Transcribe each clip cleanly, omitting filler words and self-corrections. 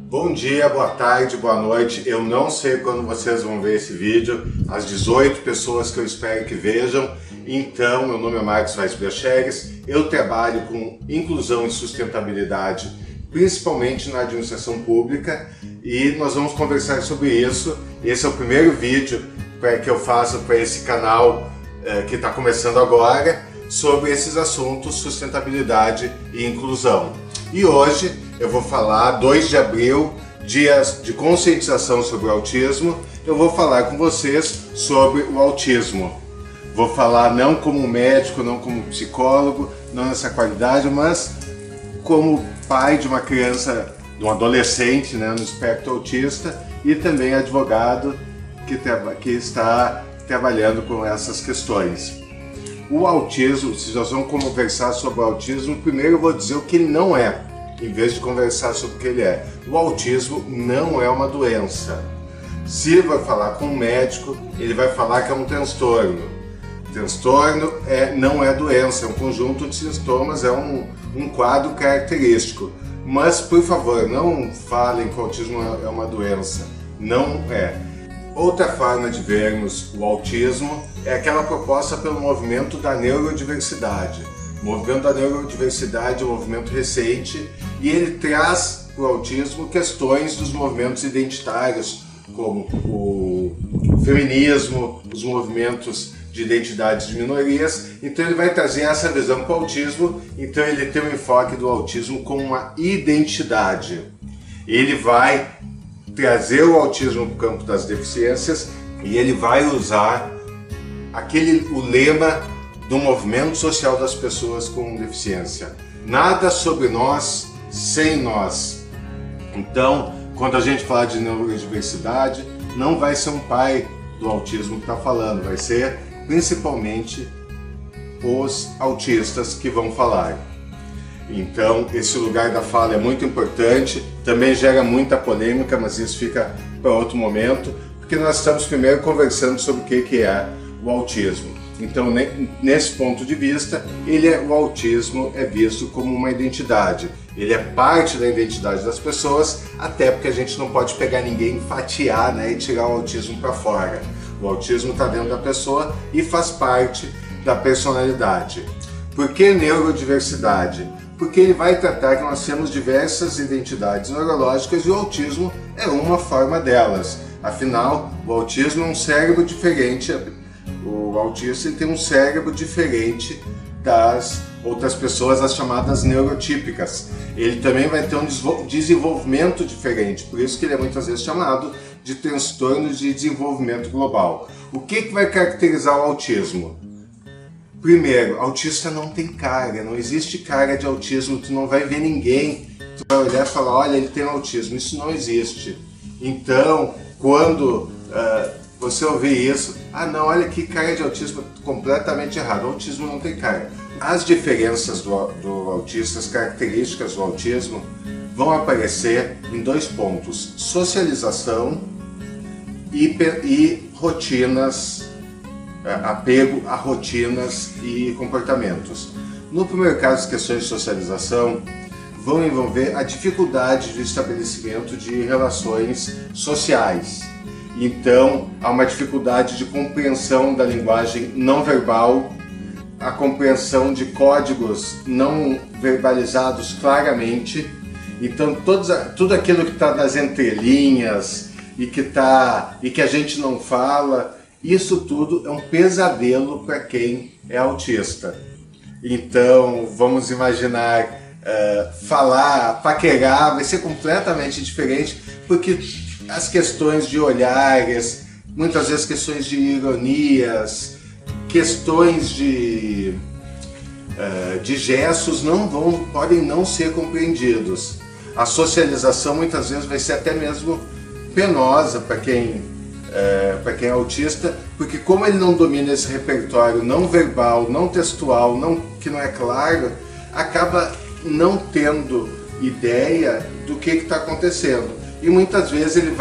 Bom dia, boa tarde, boa noite. Eu não sei quando vocês vão ver esse vídeo, as 18 pessoas que eu espero que vejam. Então, meu nome é Marcos Weisbercheres, eu trabalho com inclusão e sustentabilidade, principalmente na administração pública, e nós vamos conversar sobre isso. Esse é o primeiro vídeo que eu faço para esse canal que está começando agora, sobre esses assuntos, sustentabilidade e inclusão. E hoje eu vou falar, 2 de abril, dias de conscientização sobre o autismo, eu vou falar com vocês sobre o autismo. Vou falar não como médico, não como psicólogo, não nessa qualidade, mas como pai de uma criança, de um adolescente, né, no espectro autista, e também advogado que está trabalhando com essas questões. O autismo, se nós vamos conversar sobre o autismo, primeiro eu vou dizer o que ele não é, em vez de conversar sobre o que ele é. O autismo não é uma doença. Se vai falar com um médico, ele vai falar que é um transtorno. Transtorno não é doença, é um conjunto de sintomas, é um quadro característico. Mas, por favor, não falem que o autismo é uma doença. Não é. Outra forma de vermos o autismo é aquela proposta pelo movimento da neurodiversidade. O movimento da neurodiversidade é um movimento recente e ele traz para o autismo questões dos movimentos identitários, como o feminismo, os movimentos de identidades de minorias. Então ele vai trazer essa visão para o autismo, então ele tem um enfoque do autismo como uma identidade. Ele vai trazer o autismo para o campo das deficiências e ele vai usar o lema do movimento social das pessoas com deficiência. Nada sobre nós sem nós. Então, quando a gente falar de neurodiversidade, não vai ser um pai do autismo que está falando, vai ser principalmente os autistas que vão falar. Então, esse lugar da fala é muito importante, também gera muita polêmica, mas isso fica para outro momento, porque nós estamos primeiro conversando sobre o que é o autismo. Então, nesse ponto de vista, o autismo é visto como uma identidade. Ele é parte da identidade das pessoas, até porque a gente não pode pegar ninguém, fatiar, né, e tirar o autismo para fora. O autismo está dentro da pessoa e faz parte da personalidade. Por que neurodiversidade? Porque ele vai tratar que nós temos diversas identidades neurológicas e o autismo é uma forma delas. Afinal, o autismo é um cérebro diferente. O autista tem um cérebro diferente das outras pessoas, as chamadas neurotípicas. Ele também vai ter um desenvolvimento diferente, por isso que ele é muitas vezes chamado de transtorno de desenvolvimento global. O que vai caracterizar o autismo? Primeiro, autista não tem cara, não existe cara de autismo, tu não vai ver ninguém, tu vai olhar e falar, olha, ele tem autismo, isso não existe. Então, quando você ouvir isso, não, olha que cara de autismo, completamente errado, o autismo não tem cara. As diferenças do autista, as características do autismo vão aparecer em 2 pontos, socialização e rotinas, apego a rotinas e comportamentos. No primeiro caso, as questões de socialização vão envolver a dificuldade de estabelecimento de relações sociais. Então, há uma dificuldade de compreensão da linguagem não verbal, a compreensão de códigos não verbalizados claramente. Então, tudo aquilo que está nas entrelinhas e que a gente não fala, isso tudo é um pesadelo para quem é autista. Então, vamos imaginar, falar, paquerar, vai ser completamente diferente, porque as questões de olhares, muitas vezes questões de ironias, questões de gestos podem não ser compreendidos. A socialização muitas vezes vai ser até mesmo penosa para quem é autista, porque como ele não domina esse repertório não verbal, não textual, que não é claro, acaba não tendo ideia do que está acontecendo. E muitas vezes ele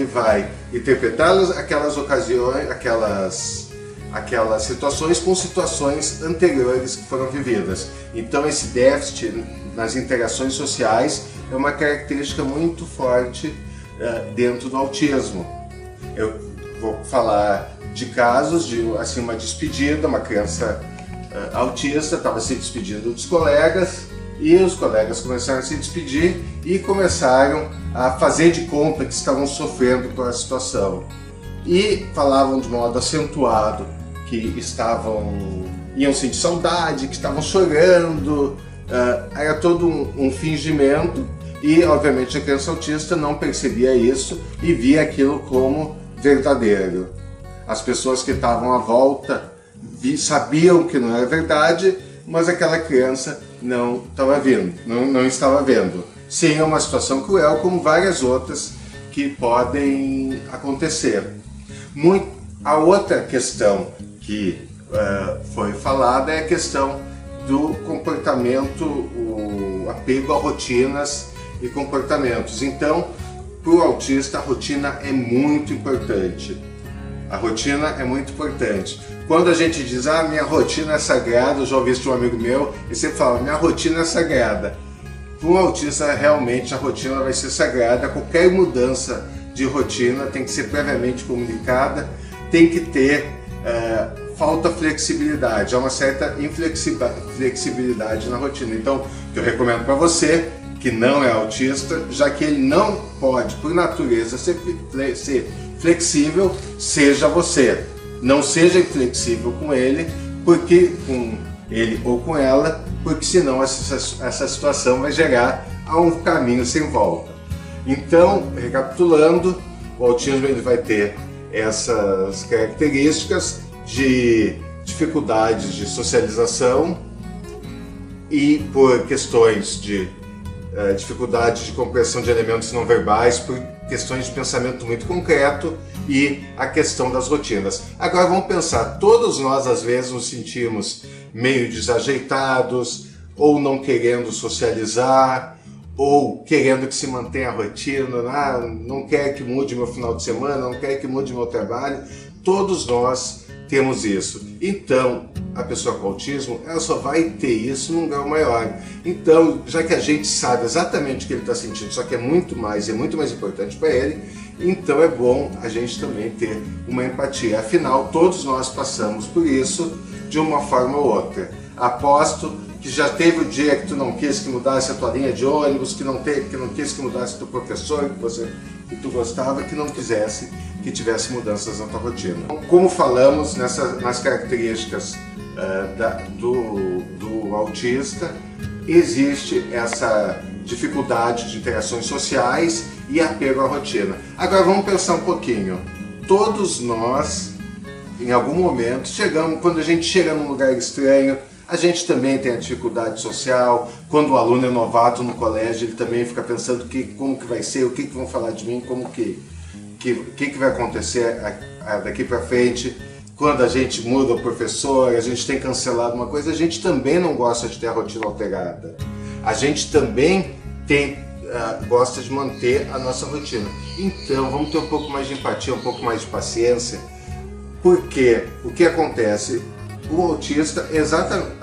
vai interpretar aquelas ocasiões, aquelas aquelas situações com situações anteriores que foram vividas. Então esse déficit nas interações sociais é uma característica muito forte dentro do autismo. Eu vou falar de casos de assim, uma despedida, uma criança autista estava se despedindo dos colegas e os colegas começaram a se despedir e começaram a fazer de conta que estavam sofrendo com a situação e falavam de modo acentuado que iam sentir saudade, que estavam chorando, era todo um fingimento e obviamente a criança autista não percebia isso e via aquilo como verdadeiro. As pessoas que estavam à volta sabiam que não era verdade, mas aquela criança não estava vendo. Sim, é uma situação cruel, como várias outras que podem acontecer. A outra questão que foi falada é a questão do comportamento, o apego a rotinas e comportamentos. Então, para o autista, a rotina é muito importante. A rotina é muito importante. Quando a gente diz, minha rotina é sagrada, eu já ouvi isso de um amigo meu, ele sempre fala, minha rotina é sagrada. Para um autista, realmente, a rotina vai ser sagrada. Qualquer mudança de rotina tem que ser previamente comunicada, tem que ter falta flexibilidade, há uma certa inflexibilidade na rotina. Então, o que eu recomendo para você, que não é autista, já que ele não pode, por natureza, ser flexível, seja você. Não seja inflexível com ele ou com ela, porque senão essa situação vai gerar um caminho sem volta. Então, recapitulando, o autismo ele vai ter essas características de dificuldades de socialização e por questões de dificuldade de compreensão de elementos não verbais, por questões de pensamento muito concreto e a questão das rotinas. Agora vamos pensar, todos nós às vezes nos sentimos meio desajeitados, ou não querendo socializar, ou querendo que se mantenha a rotina, não quer que mude meu final de semana, não quer que mude meu trabalho. Todos nós temos isso. Então, a pessoa com autismo, ela só vai ter isso num grau maior. Então, já que a gente sabe exatamente o que ele está sentindo, só que é muito mais importante para ele, então é bom a gente também ter uma empatia. Afinal, todos nós passamos por isso de uma forma ou outra. Aposto que já teve o dia que tu não quis que mudasse a tua linha de ônibus, que não quis que mudasse o teu professor, que tu gostava, que não quisesse que tivesse mudanças na tua rotina. Como falamos nas características do autista, existe essa dificuldade de interações sociais e apego à rotina. Agora vamos pensar um pouquinho. Todos nós, em algum momento, quando a gente chega num lugar estranho, a gente também tem a dificuldade social. Quando o aluno é novato no colégio, ele também fica pensando como que vai ser, o que vão falar de mim, o que vai acontecer daqui para frente. Quando a gente muda o professor, a gente tem cancelado uma coisa, a gente também não gosta de ter a rotina alterada. A gente também gosta de manter a nossa rotina. Então, vamos ter um pouco mais de empatia, um pouco mais de paciência, porque o que acontece? O autista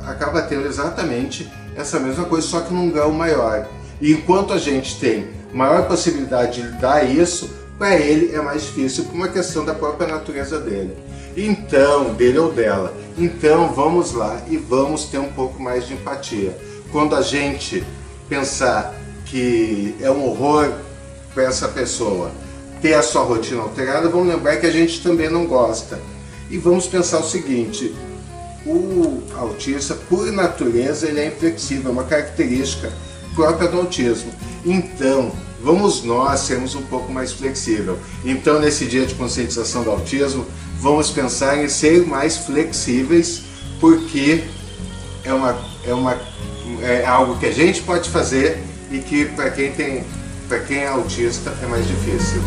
acaba tendo exatamente essa mesma coisa, só que num grau maior. E enquanto a gente tem maior possibilidade de dar isso, para ele é mais difícil por uma questão da própria natureza dele. Então, dele ou dela. Então vamos lá e vamos ter um pouco mais de empatia. Quando a gente pensar que é um horror para essa pessoa ter a sua rotina alterada, vamos lembrar que a gente também não gosta. E vamos pensar o seguinte, o autista, por natureza, ele é inflexível, é uma característica própria do autismo. Então, vamos nós sermos um pouco mais flexível. Então, nesse dia de conscientização do autismo, vamos pensar em ser mais flexíveis, porque é algo que a gente pode fazer e que para quem é autista é mais difícil.